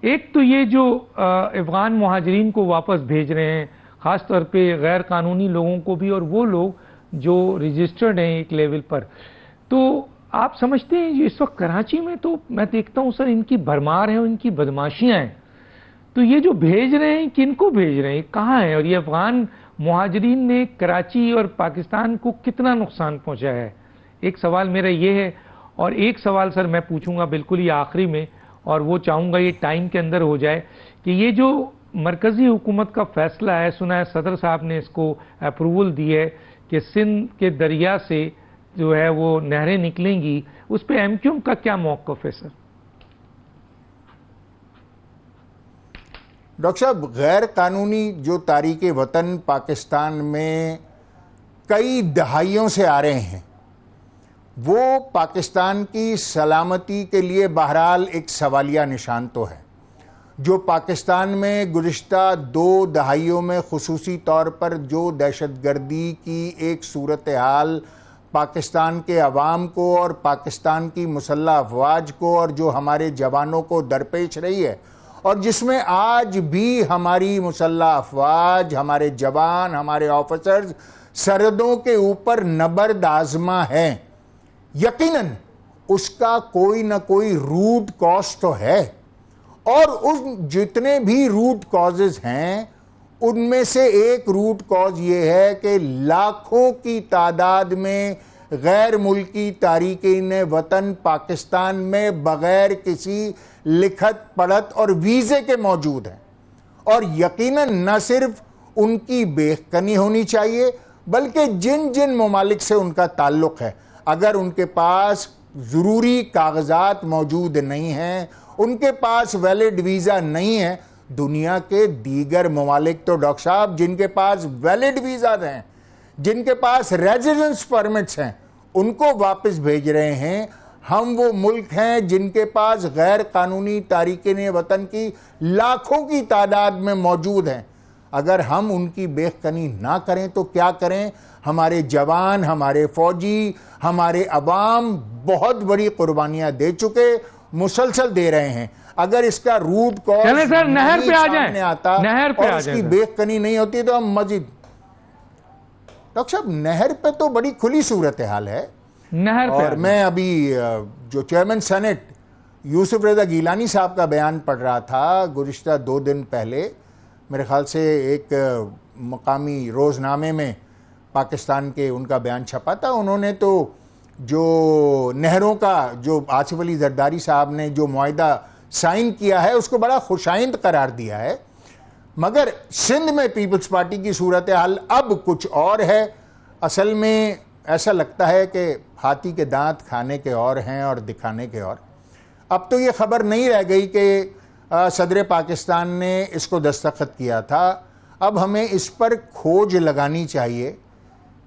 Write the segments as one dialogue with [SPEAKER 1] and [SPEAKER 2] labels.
[SPEAKER 1] ایک تو یہ جو افغان مہاجرین کو واپس بھیج رہے ہیں، خاص طور پہ غیر قانونی لوگوں کو بھی، اور وہ لوگ جو رجسٹرڈ ہیں ایک لیول پر، تو آپ سمجھتے ہیں اس وقت کراچی میں تو میں دیکھتا ہوں سر ان کی بھرمار ہے اور ان کی بدماشیاں ہیں، تو یہ جو بھیج رہے ہیں کن کو بھیج رہے ہیں، کہاں ہیں، اور یہ افغان مہاجرین نے کراچی اور پاکستان کو کتنا نقصان پہنچایا ہے؟ ایک سوال میرا یہ ہے، اور ایک سوال سر میں پوچھوں گا بالکل ہی آخری میں، اور وہ چاہوں گا یہ ٹائم کے اندر ہو جائے، کہ یہ جو مرکزی حکومت کا فیصلہ ہے، سنا ہے صدر صاحب نے اس کو اپروول دی ہے کہ سندھ کے دریا سے جو ہے وہ نہریں نکلیں گی، اس پہ ایم کیو ایم کا کیا موقف ہے سر؟
[SPEAKER 2] ڈاکٹر صاحب، غیر قانونی جو تارک وطن پاکستان میں کئی دہائیوں سے آ رہے ہیں، وہ پاکستان کی سلامتی کے لیے بہرحال ایک سوالیہ نشان تو ہے۔ جو پاکستان میں گزشتہ 2 دہائیوں میں خصوصی طور پر جو دہشت گردی کی ایک صورتحال پاکستان کے عوام کو اور پاکستان کی مسلح افواج کو اور جو ہمارے جوانوں کو درپیش رہی ہے، اور جس میں آج بھی ہماری مسلح افواج، ہمارے جوان، ہمارے آفیسرز سرحدوں کے اوپر نبرد آزما ہیں، یقیناً اس کا کوئی نہ کوئی روٹ کاز تو ہے، اور ان جتنے بھی روٹ کازز ہیں ان میں سے ایک روٹ کاز یہ ہے کہ لاکھوں کی تعداد میں غیر ملکی تارکین وطن پاکستان میں بغیر کسی لکھت پڑھت اور ویزے کے موجود ہیں، اور یقیناً نہ صرف ان کی بے کنی ہونی چاہیے بلکہ جن جن ممالک سے ان کا تعلق ہے، اگر ان کے پاس ضروری کاغذات موجود نہیں ہیں، ان کے پاس ویلڈ ویزا نہیں ہے، دنیا کے دیگر ممالک تو ڈاکٹر صاحب جن کے پاس ویلڈ ویزاز ہیں، جن کے پاس ریزیڈنس پرمٹس ہیں، ان کو واپس بھیج رہے ہیں۔ ہم وہ ملک ہیں جن کے پاس غیر قانونی تارکین وطن کی لاکھوں کی تعداد میں موجود ہیں، اگر ہم ان کی بے کنی نہ کریں تو کیا کریں؟ ہمارے جوان، ہمارے فوجی، ہمارے عوام بہت بڑی قربانیاں دے چکے، مسلسل دے رہے ہیں۔ اگر اس کا روٹ کاز سامنے آتا اور اس کی بے کنی نہیں ہوتی تو ہم مزید ڈاکٹر صاحب نہر پہ تو بڑی کھلی صورتحال ہے، اور میں ابھی جو چیئرمین سینٹ یوسف رضا گیلانی صاحب کا بیان پڑھ رہا تھا گزشتہ 2 دن پہلے، میرے خیال سے ایک مقامی روزنامے میں پاکستان کے ان کا بیان چھپا تھا۔ انہوں نے تو جو نہروں کا جو آصف علی زرداری صاحب نے جو معاہدہ سائن کیا ہے اس کو بڑا خوشائند قرار دیا ہے، مگر سندھ میں پیپلز پارٹی کی صورتحال اب کچھ اور ہے۔ اصل میں ایسا لگتا ہے کہ ہاتھی کے دانت کھانے کے اور ہیں اور دکھانے کے اور۔ اب تو یہ خبر نہیں رہ گئی کہ صدر پاکستان نے اس کو دستخط کیا تھا، اب ہمیں اس پر کھوج لگانی چاہیے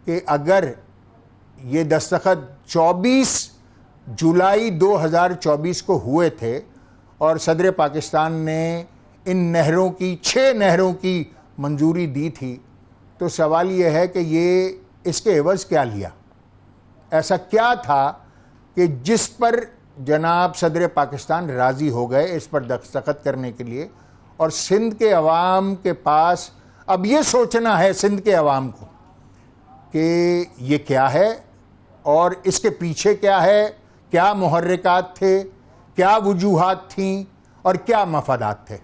[SPEAKER 2] کہ اگر یہ دستخط 24 جولائی 2024 کو ہوئے تھے اور صدر پاکستان نے ان نہروں کی 6 نہروں کی منظوری دی تھی، تو سوال یہ ہے کہ یہ اس کے عوض کیا لیا؟ ایسا کیا تھا کہ جس پر جناب صدر پاکستان راضی ہو گئے اس پر دستخط کرنے کے لیے؟ اور سندھ کے عوام کے پاس اب یہ سوچنا ہے، سندھ کے عوام کو، کہ یہ کیا ہے اور اس کے پیچھے کیا ہے، کیا محرکات تھے، کیا وجوہات تھیں اور کیا مفادات تھے۔